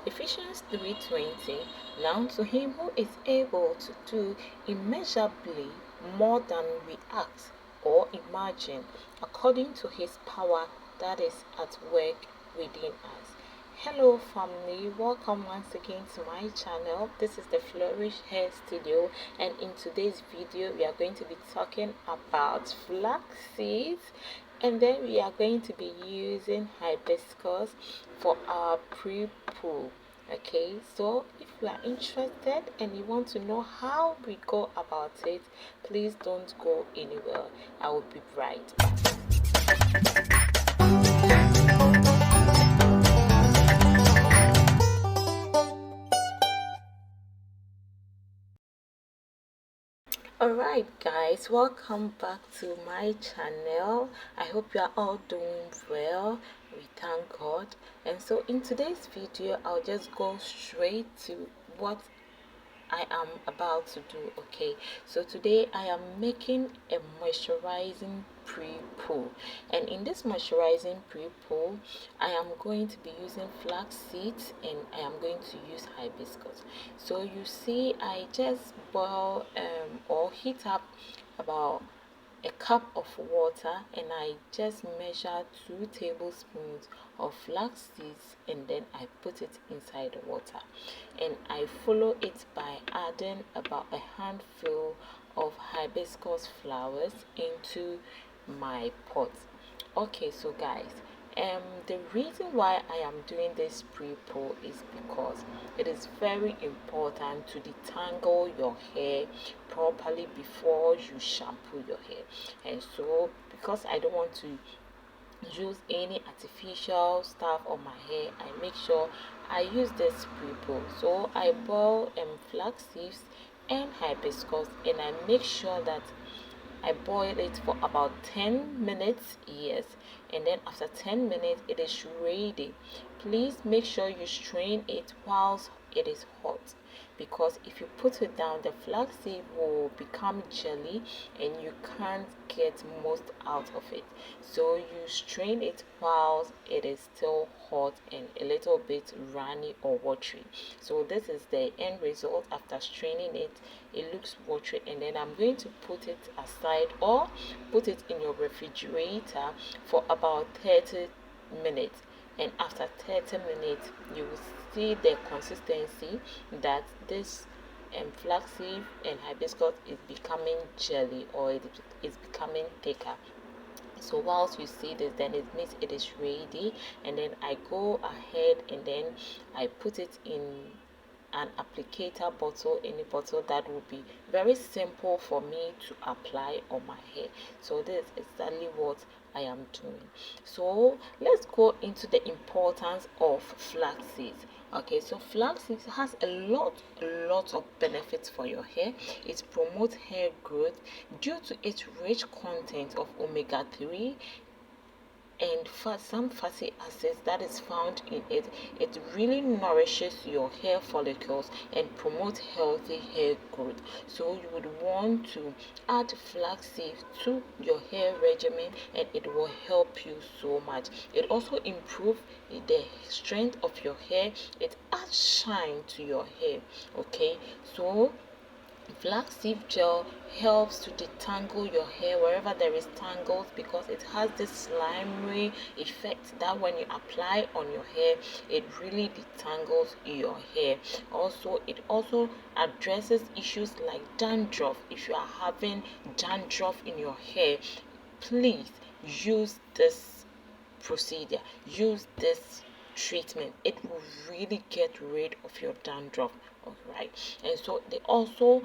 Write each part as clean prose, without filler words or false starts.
Ephesians 3:20. Now to him who is able to do immeasurably more than we ask or imagine, according to his power that is at work within us. Hello family, welcome once again to my channel. This is the Flourish Hair Studio, and in today's video we are going to be talking about flax seeds, and then we are going to be using hibiscus for our pre-poo. Okay, so if you are interested and you want to know how we go about it, please don't go anywhere. I will be right back. Alright guys, welcome back to my channel. I hope you are all doing well. We thank God. And so in today's video, I'll just go straight to what I am about to do. Okay, so today I am making a moisturizing pre-poo, and in this moisturizing pre-poo I am going to be using flax seeds and I am going to use hibiscus. So you see, I just boil or heat up about a cup of water, and I just measure 2 tablespoons of flax seeds, and then I put it inside the water, and I follow it by adding about a handful of hibiscus flowers into my pot. Okay, so guys, the reason why I am doing this pre-poo is because it is very important to detangle your hair properly before you shampoo your hair. And so because I don't want to use any artificial stuff on my hair, I make sure I use this pre-poo. So I boil flax seeds and hibiscus, and I make sure that I boil it for about 10 minutes, yes, and then after 10 minutes it is ready. Please make sure you strain it whilst it is hot, because if you put it down, the flaxseed will become jelly and you can't get most out of it. So you strain it whilst it is still hot and a little bit runny or watery. So this is the end result after straining it. It looks watery, and then I'm going to put it aside or put it in your refrigerator for about 30 minutes. And after 30 minutes you will see the consistency that this flaxseed and hibiscus is becoming jelly, or it is becoming thicker. So whilst you see this, then it means it is ready, and then I go ahead and then I put it in an applicator bottle, any bottle that will be very simple for me to apply on my hair. So this is exactly what I am doing. So let's go into the importance of flax seeds. Okay, so flax seeds has a lot of benefits for your hair. It promotes hair growth due to its rich content of omega-3 and some fatty acids that is found in it. It really nourishes your hair follicles and promotes healthy hair growth. So you would want to add flaxseed to your hair regimen, and it will help you so much. It also improves the strength of your hair. It adds shine to your hair. Okay, so flaxseed gel helps to detangle your hair wherever there is tangles, because it has this slimy effect that when you apply on your hair, it really detangles your hair. Also, it also addresses issues like dandruff. If you are having dandruff in your hair, please use this procedure, use this treatment. It will really get rid of your dandruff. All right, and so they also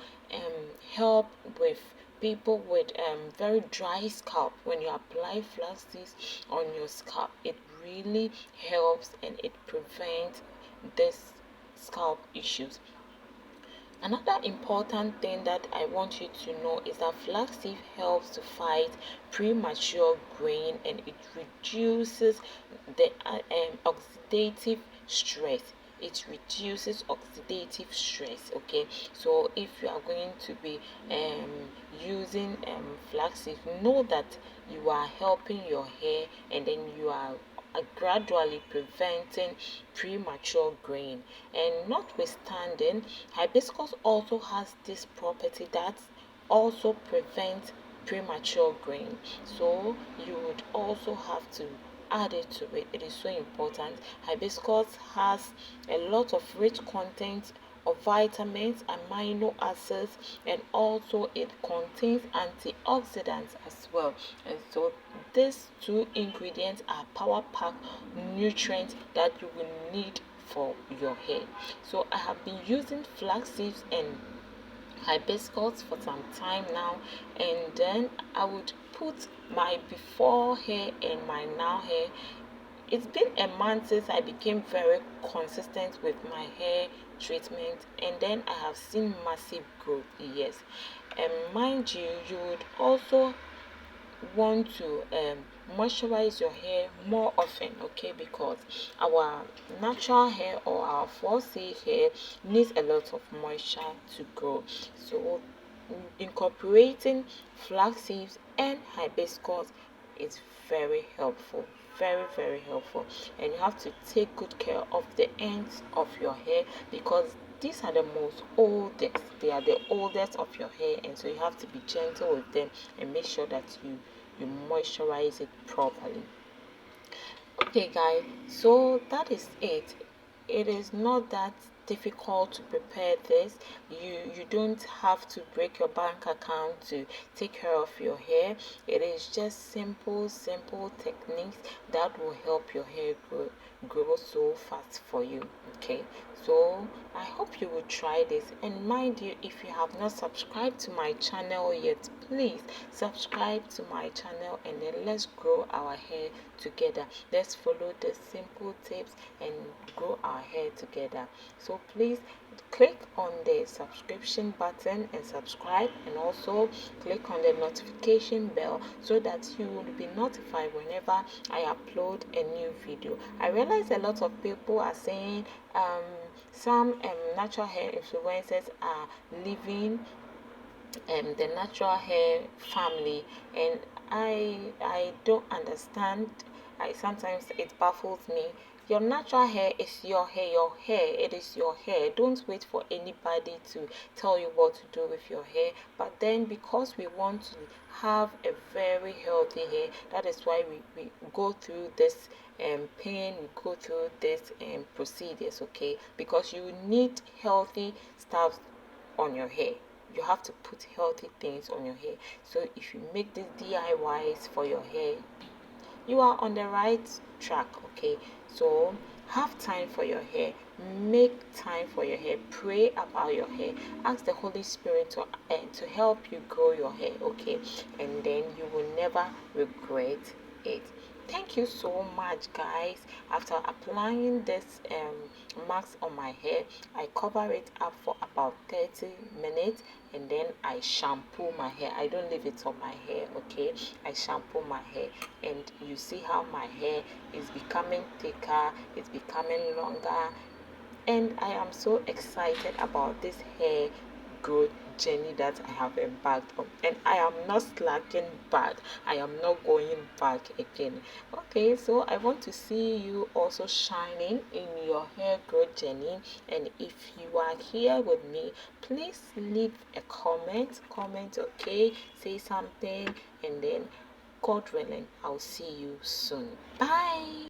help with people with very dry scalp. When you apply flaxseed on your scalp, it really helps and it prevents this scalp issues. Another important thing that I want you to know is that flaxseed helps to fight premature graying, and it reduces the oxidative stress. It reduces oxidative stress. Okay, so if you are going to be using flaxseed, know that you are helping your hair, and then you are gradually preventing premature graying. And notwithstanding, hibiscus also has this property that also prevents premature graying. So you would also have to add it to it. It is so important. Hibiscus has a lot of rich content of vitamins, amino acids, and also it contains antioxidants as well. And so these two ingredients are power packed nutrients that you will need for your hair. So I have been using flax seeds and hibiscus for some time now, and then I would put my before hair and my now hair. It's been a month since I became very consistent with my hair treatment, and then I have seen massive growth. Yes, and mind you, you would also want to moisturize your hair more often, okay, because our natural hair or our flaxseed hair needs a lot of moisture to grow. So incorporating flax seeds and hibiscus is very helpful, very helpful. And you have to take good care of the ends of your hair, because these are the most oldest, they are the oldest of your hair, and so you have to be gentle with them and make sure that you moisturize it properly. Okay guys, so that is it. It is not that difficult to prepare this. You don't have to break your bank account to take care of your hair. It is just simple techniques that will help your hair grow so fast for you. Okay, so I hope you will try this, and mind you, if you have not subscribed to my channel yet, please subscribe to my channel, and then let's grow our hair together. Let's follow the simple tips and grow our hair together. So please click on the subscription button and subscribe, and also click on the notification bell so that you will be notified whenever I upload a new video. I realize a lot of people are saying some natural hair influencers are leaving the natural hair family, and I don't understand. I sometimes it baffles me. Your natural hair is your hair, it is your hair. Don't wait for anybody to tell you what to do with your hair. But then, because we want to have a very healthy hair, that is why we go through this pain, we go through this procedures, okay, because you need healthy stuff on your hair. You have to put healthy things on your hair. So if you make these DIYs for your hair, you are on the right track, okay. So have time for your hair, make time for your hair, pray about your hair, ask the Holy Spirit to help you grow your hair, okay, and then you will never regret it. Thank you so much guys. After applying this mask on my hair, I cover it up for about 30 minutes, and then I shampoo my hair. I don't leave it on my hair, okay. I shampoo my hair, and you see how my hair is becoming thicker, it's becoming longer, and I am so excited about this hair growth journey that I have embarked on, and I am not slacking back. I am not going back again. Okay, so I want to see you also shining in your hair growth journey, and if you are here with me, please leave a comment, okay, say something, and then God willing, I'll see you soon. Bye.